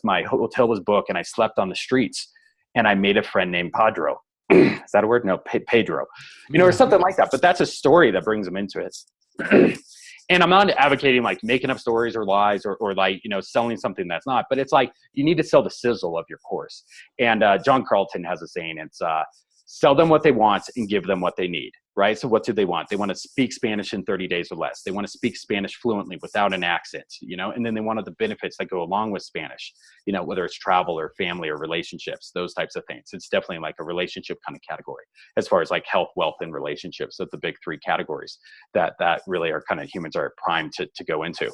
my hotel was booked and I slept on the streets and I made a friend named Pedro. Is that a word? No, Pedro, or something like that. But that's a story that brings them into it. And I'm not advocating like making up stories or lies or like, selling something that's not, but it's like, you need to sell the sizzle of your course. And John Carlton has a saying, it's sell them what they want and give them what they need, right? So what do they want? They want to speak Spanish in 30 days or less. They want to speak Spanish fluently without an accent, and then they wanted the benefits that go along with Spanish, whether it's travel or family or relationships, those types of things. It's definitely like a relationship kind of category as far as like health, wealth, and relationships. So the big three categories that really are kind of humans are primed to go into.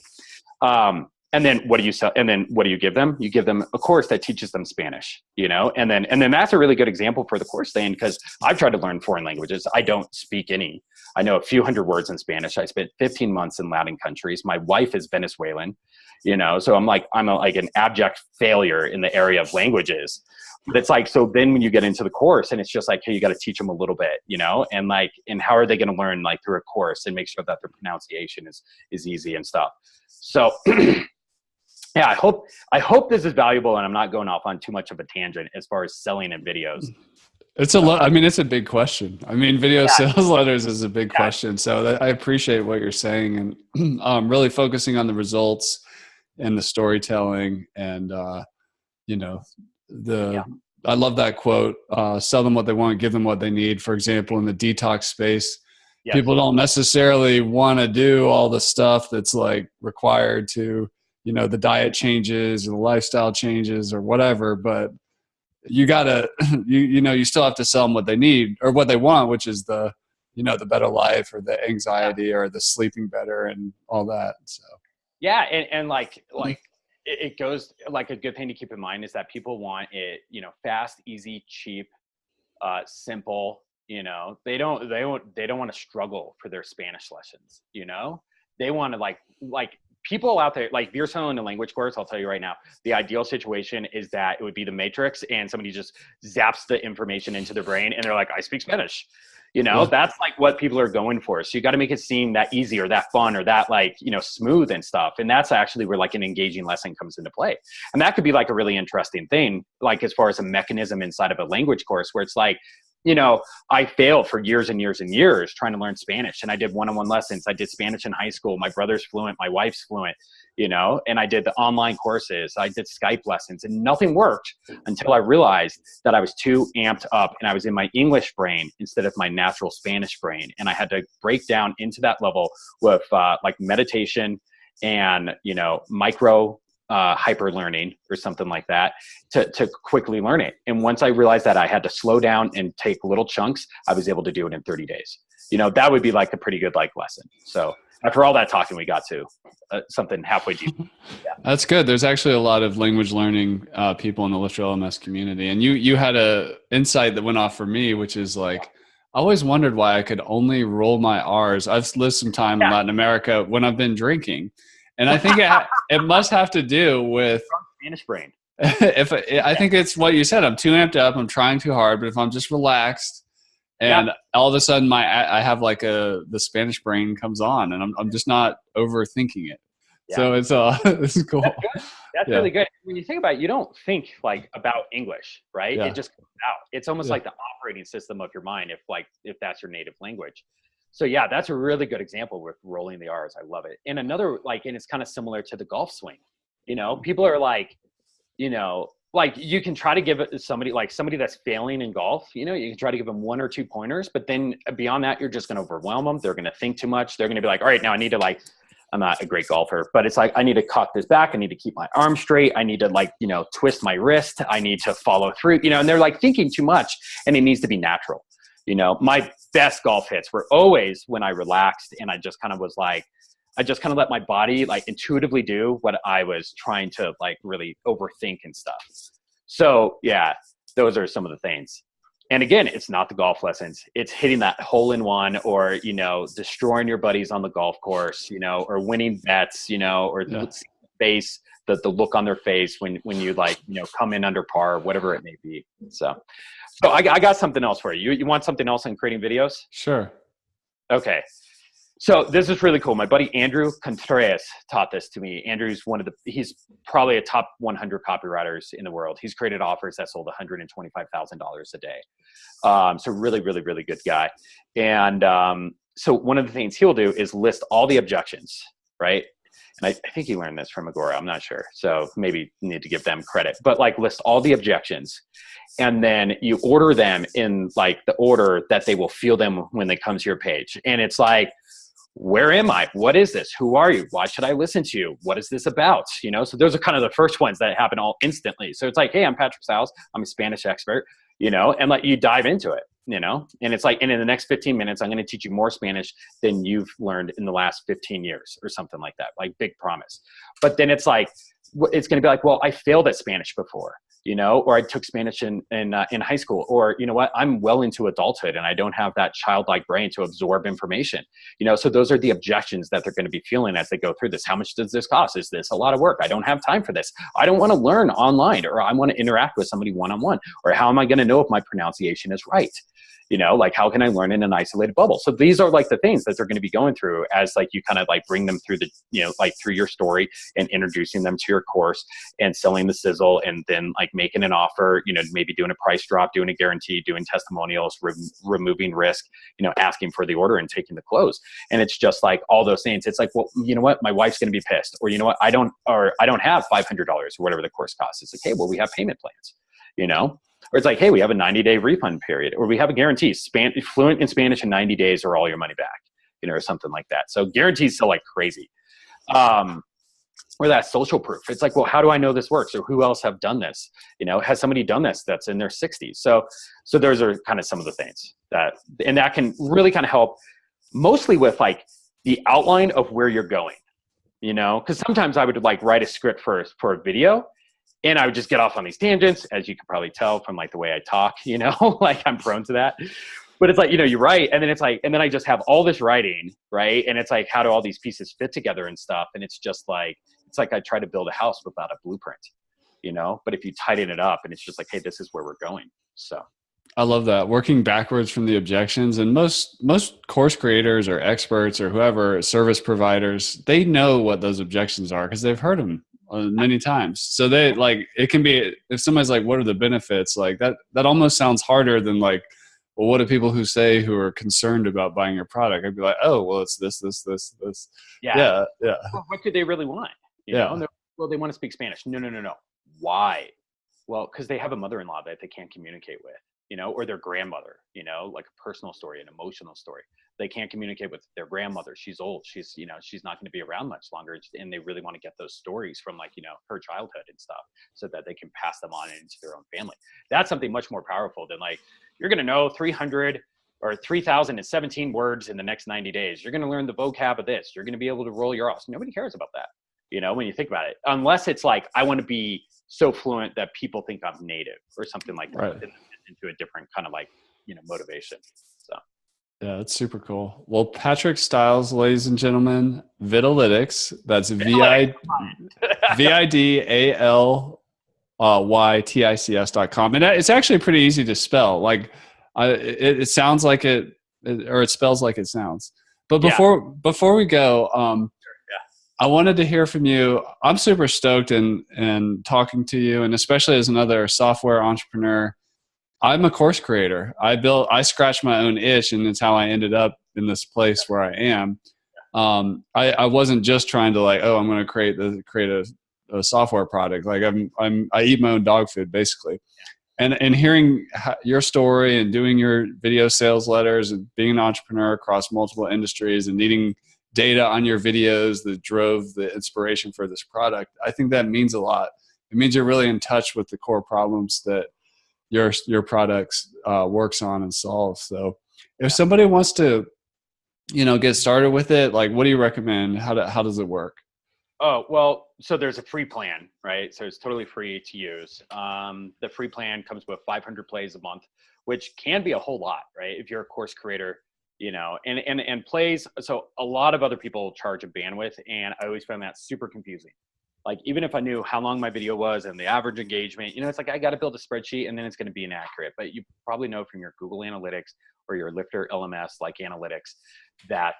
And then what do you sell? And then what do you give them? You give them a course that teaches them Spanish, you know? And then that's a really good example for the course thing, because I've tried to learn foreign languages. I don't speak any. I know a few hundred words in Spanish. I spent 15 months in Latin countries. My wife is Venezuelan, you know? So I'm like an abject failure in the area of languages. But it's like, so then when you get into the course and it's just like, hey, you got to teach them a little bit, you know? And like, and how are they going to learn like through a course and make sure that their pronunciation is easy and stuff. So yeah, I hope this is valuable and I'm not going off on too much of a tangent as far as selling in videos. It's a lot. I mean, it's a big question. I mean, video sales letters is a big question. So I appreciate what you're saying, and really focusing on the results and the storytelling, and you know, I love that quote. Sell them what they want, give them what they need. For example, in the detox space, people don't necessarily want to do all the stuff that's like required to, you know, the diet changes or the lifestyle changes or whatever, but you gotta, you know, you still have to sell them what they need or what they want, which is the, you know, the better life or the anxiety or the sleeping better and all that. So, yeah. And like it goes, like, a good thing to keep in mind is that people want it, you know, fast, easy, cheap, simple, you know, they don't want to struggle for their Spanish lessons, you know, they want to like people out there, like if you're selling a language course, I'll tell you right now, the ideal situation is that it would be the Matrix and somebody just zaps the information into their brain and they're like, I speak Spanish. You know, that's like what people are going for. So you got to make it seem that easy or that fun or that like, you know, smooth and stuff. And that's actually where like an engaging lesson comes into play. And that could be like a really interesting thing, like as far as a mechanism inside of a language course where it's like, you know, I failed for years and years and years trying to learn Spanish. And I did one-on-one lessons. I did Spanish in high school. My brother's fluent. My wife's fluent, you know, and I did the online courses. I did Skype lessons and nothing worked until I realized that I was too amped up and I was in my English brain instead of my natural Spanish brain. And I had to break down into that level with like meditation and, you know, micro hyper learning or something like that to quickly learn it. And once I realized that I had to slow down and take little chunks, I was able to do it in 30 days. You know, that would be like a pretty good like lesson. So after all that talking, we got to something halfway deep. Yeah. That's good. There's actually a lot of language learning people in the LifterLMS community. And you had a insight that went off for me, which is like, I always wondered why I could only roll my R's. I've lived some time in Latin America when I've been drinking. And I think it must have to do with Spanish brain. I think it's what you said. I'm too amped up. I'm trying too hard. But if I'm just relaxed, and all of a sudden I have like the Spanish brain comes on, and I'm just not overthinking it. Yeah. So it's cool. That's really good. When you think about it, you don't think like about English, right? It just comes out. It's almost like the operating system of your mind, if that's your native language. So yeah, that's a really good example with rolling the R's. I love it. And another, like, and it's kind of similar to the golf swing. You know, people are like, you know, like you can try to give it to somebody that's failing in golf, you know, you can try to give them 1 or 2 pointers, but then beyond that, you're just going to overwhelm them. They're going to think too much. They're going to be like, all right, now I need to like, I'm not a great golfer, but it's like, I need to cock this back. I need to keep my arm straight. I need to like, you know, twist my wrist. I need to follow through, you know, and they're like thinking too much and it needs to be natural. You know, my best golf hits were always when I relaxed and I just kind of was like, I just kind of let my body like intuitively do what I was trying to like really overthink and stuff. So yeah, those are some of the things. And again, it's not the golf lessons. It's hitting that hole in one or, you know, destroying your buddies on the golf course, you know, or winning bets, you know, or the face, the look on their face when you like, you know, come in under par, whatever it may be. So I got something else for you. You want something else in creating videos? Sure. Okay. So this is really cool. My buddy Andrew Contreras taught this to me. Andrew's he's probably a top 100 copywriters in the world. He's created offers that sold $125,000 a day. So really, really, really good guy. And so one of the things he'll do is list all the objections, right? And I think he learned this from Agora. I'm not sure. So maybe you need to give them credit, but like list all the objections. And then you order them in like the order that they will feel them when they come to your page. And it's like, where am I? What is this? Who are you? Why should I listen to you? What is this about? You know, so those are kind of the first ones that happen all instantly. So it's like, hey, I'm Patrick Stiles. I'm a Spanish expert, you know, and like you dive into it. and it's like, and in the next 15 minutes, I'm going to teach you more Spanish than you've learned in the last 15 years or something like that, like big promise. But then it's like, it's going to be like, well, I failed at Spanish before, or I took Spanish in high school, or, you know what, I'm well into adulthood and I don't have that childlike brain to absorb information, so those are the objections that they're going to be feeling as they go through this. How much does this cost? Is this a lot of work? I don't have time for this. I don't want to learn online, or I want to interact with somebody one-on-one, or how am I going to know if my pronunciation is right? Like, how can I learn in an isolated bubble? So these are like the things that they're going to be going through as like you kind of like bring them through the, like through your story and introducing them to your course and selling the sizzle, and then like making an offer, maybe doing a price drop, doing a guarantee, doing testimonials, removing risk, asking for the order and taking the close. And it's just like all those things. It's like, well, you know what, my wife's going to be pissed, or, you know what, I don't have $500 or whatever the course costs. It's like, hey, well, we have payment plans, or it's like, hey, we have a 90-day refund period, or we have a guarantee, fluent in Spanish in 90 days or all your money back, or something like that. So guarantees sell like crazy. Or that social proof. It's like, well, how do I know this works? Or who else have done this? Has somebody done this that's in their 60s? So those are kind of some of the things and that can really kind of help mostly with like the outline of where you're going, because sometimes I would like write a script for a video, and I would just get off on these tangents, as you can probably tell from like the way I talk, like I'm prone to that. But it's like, you write, and then it's like, and then I just have all this writing, right? And it's like, how do all these pieces fit together and stuff? And it's just like, it's like I try to build a house without a blueprint, but if you tighten it up and it's just like, hey, this is where we're going. So I love that, working backwards from the objections. And most course creators or experts or whoever, service providers, they know what those objections are because they've heard them many times. So they like, it can be, if somebody's like, what are the benefits? Like that almost sounds harder than like, well, what do people who are concerned about buying your product? I'd be like, oh, well, it's this. Yeah. Well, what could they really want? Well, they want to speak Spanish. No. Why? Well, because they have a mother-in-law that they can't communicate with, or their grandmother, like a personal story, an emotional story. They can't communicate with their grandmother. She's old. She's not going to be around much longer. And they really want to get those stories from like, her childhood and stuff so that they can pass them on into their own family. That's something much more powerful than like, you're going to know 300 or 3,017 words in the next 90 days. You're going to learn the vocab of this. You're going to be able to roll your R's. Nobody cares about that, when you think about it, unless it's like, I want to be so fluent that people think I'm native or something like that, right, into a different kind of like, motivation. So. Yeah, that's super cool. Well, Patrick Stiles, ladies and gentlemen, Vidalytics. That's VIDALYTICS.com. And it's actually pretty easy to spell. Like, it sounds like or it spells like it sounds. But before we go, I wanted to hear from you. I'm super stoked in talking to you, and especially as another software entrepreneur. I'm a course creator. I scratched my own itch, and it's how I ended up in this place where I am. I wasn't just trying to like, oh, I'm going to create a software product. Like I eat my own dog food basically. And hearing your story and doing your video sales letters and being an entrepreneur across multiple industries and needing data on your videos that drove the inspiration for this product, I think that means a lot. It means you're really in touch with the core problems that your products works on and solves. So if somebody wants to, get started with it, like, what do you recommend? How does it work? Oh, well, so there's a free plan, right? So it's totally free to use. The free plan comes with 500 plays a month, which can be a whole lot, right? If you're a course creator, and plays. So a lot of other people charge a bandwidth, and I always found that super confusing. Like, even if I knew how long my video was and the average engagement, it's like, I got to build a spreadsheet and then it's going to be inaccurate. But you probably know from your Google Analytics or your LifterLMS, like analytics, that,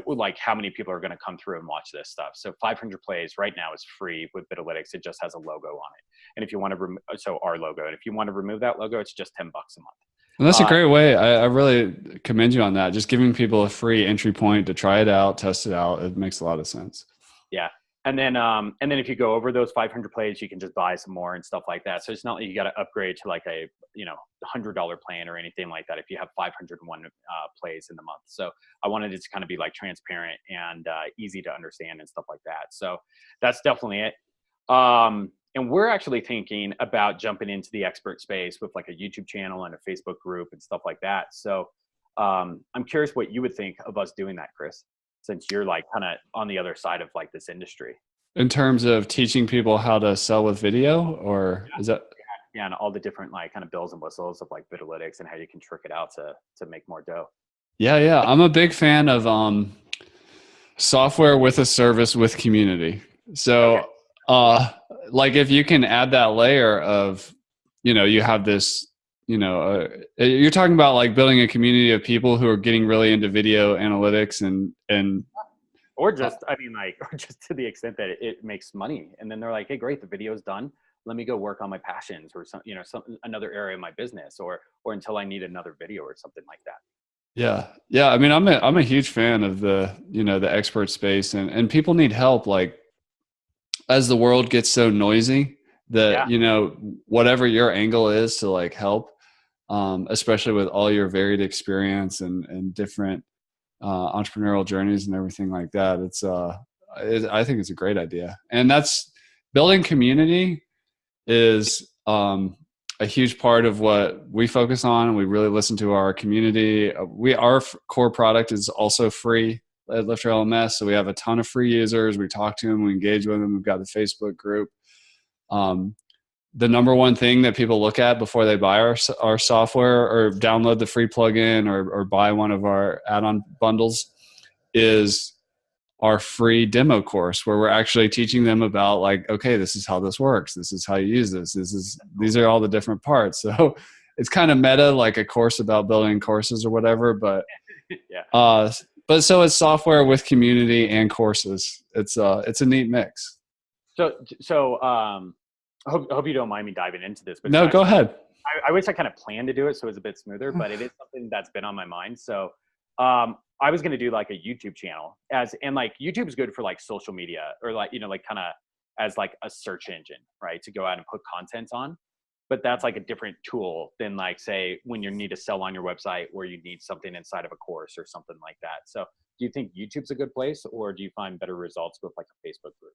like how many people are going to come through and watch this stuff. So 500 plays right now is free with Vidalytics. It just has a logo on it. And if you want to, so our logo, and if you want to remove that logo, it's just $10 a month. And that's a great way. I really commend you on that. Just giving people a free entry point to try it out, test it out. It makes a lot of sense. Yeah. And then if you go over those 500 plays, you can just buy some more and stuff like that. So it's not like you got to upgrade to like a, $100 plan or anything like that if you have 501 plays in the month. So I wanted it to kind of be like transparent and easy to understand and stuff like that. So that's definitely it. And we're actually thinking about jumping into the expert space with like a YouTube channel and a Facebook group and stuff like that. So I'm curious what you would think of us doing that, Chris, since you're like kind of on the other side of like this industry. In terms of teaching people how to sell with video, or is that? Yeah, and all the different like kind of bells and whistles of like Vidalytics and how you can trick it out to make more dough. Yeah. I'm a big fan of software with a service with community. So like if you can add that layer of, you have this, you're talking about like building a community of people who are getting really into video analytics and or just, or just to the extent that it makes money. And then they're like, hey, great, the video's done. Let me go work on my passions or another area of my business or until I need another video or something like that. Yeah. I mean, I'm a huge fan of the expert space and people need help. Like as the world gets so noisy that, whatever your angle is to like help, especially with all your varied experience and different entrepreneurial journeys and everything like that. I think it's a great idea. And that's building community is a huge part of what we focus on. And we really listen to our community. Our core product is also free at LifterLMS. So we have a ton of free users. We talk to them, we engage with them. We've got the Facebook group. The number one thing that people look at before they buy our software or download the free plugin or buy one of our add-on bundles is our free demo course where we're actually teaching them about like, okay, this is how this works. This is how you use this. These are all the different parts. So it's kind of meta, like a course about building courses or whatever, but but so it's software with community and courses. It's a neat mix. So I hope you don't mind me diving into this, but no, go ahead. I wish I kind of planned to do it so it was a bit smoother, but it is something that's been on my mind. So I was going to do like a YouTube channel and like YouTube is good for like social media or like, like kind of as like a search engine, right? To go out and put content on, but that's like a different tool than like, say, when you need to sell on your website or you need something inside of a course or something like that. So do you think YouTube's a good place or do you find better results with like a Facebook group?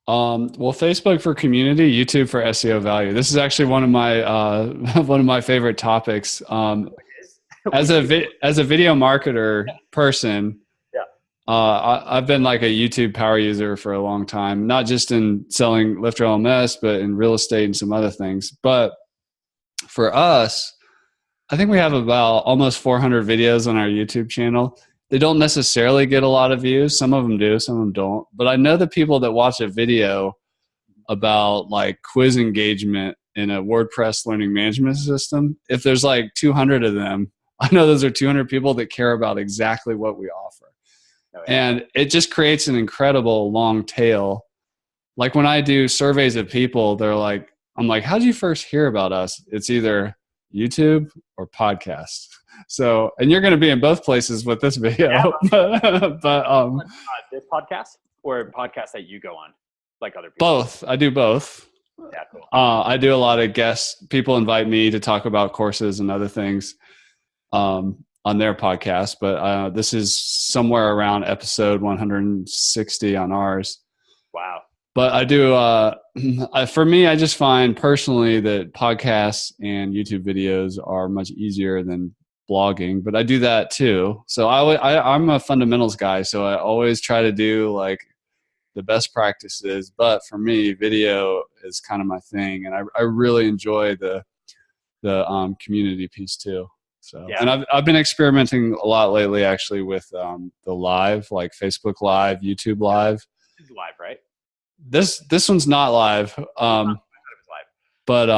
Well, Facebook for community, YouTube for SEO value. This is actually one of my favorite topics. As a video marketer person, I've been like a YouTube power user for a long time, not just in selling LifterLMS, but in real estate and some other things. But for us, I think we have about almost 400 videos on our YouTube channel. They don't necessarily get a lot of views. Some of them do, some of them don't. But I know the people that watch a video about like quiz engagement in a WordPress learning management system, if there's like 200 of them, I know those are 200 people that care about exactly what we offer. Oh, yeah. And it just creates an incredible long tail. Like when I do surveys of people, I'm like, how did you first hear about us? It's either YouTube or podcast. So, and you're going to be in both places with this video, but this podcast or a podcast that you go on, like other people. Both. I do both. Yeah, cool. I do a lot of guests. People invite me to talk about courses and other things on their podcast, but this is somewhere around episode 160 on ours. Wow. But I do. For me, I just find personally that podcasts and YouTube videos are much easier than blogging, but I do that too. So I'm a fundamentals guy, so I always try to do like the best practices. But for me, video is kind of my thing, and I really enjoy the community piece too. So, and I've been experimenting a lot lately, actually, with the live, like Facebook Live, YouTube Live. It's live, right? This one's not live, but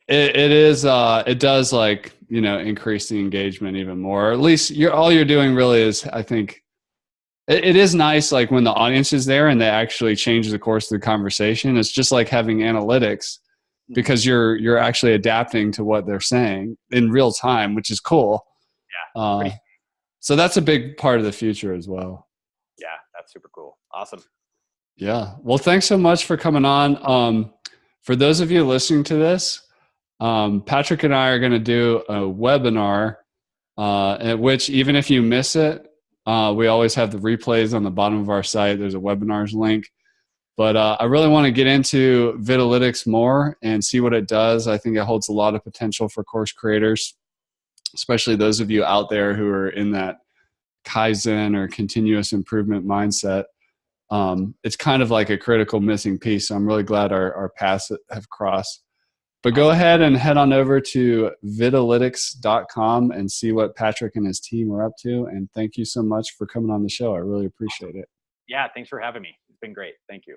it is. It does like increase the engagement even more. Or at least all you're doing really is, I think, it is nice like when the audience is there and they actually change the course of the conversation. It's just like having analytics because you're actually adapting to what they're saying in real time, which is cool. Yeah. So that's a big part of the future as well. Yeah, that's super cool. Awesome. Yeah. Well, thanks so much for coming on. For those of you listening to this, Patrick and I are going to do a webinar at which even if you miss it, we always have the replays on the bottom of our site. There's a webinars link. But I really want to get into Vidalytics more and see what it does. I think it holds a lot of potential for course creators, especially those of you out there who are in that Kaizen or continuous improvement mindset. It's kind of like a critical missing piece. So I'm really glad our paths have crossed. But go ahead and head on over to Vidalytics.com and see what Patrick and his team are up to. And thank you so much for coming on the show. I really appreciate it. Yeah, thanks for having me. It's been great. Thank you.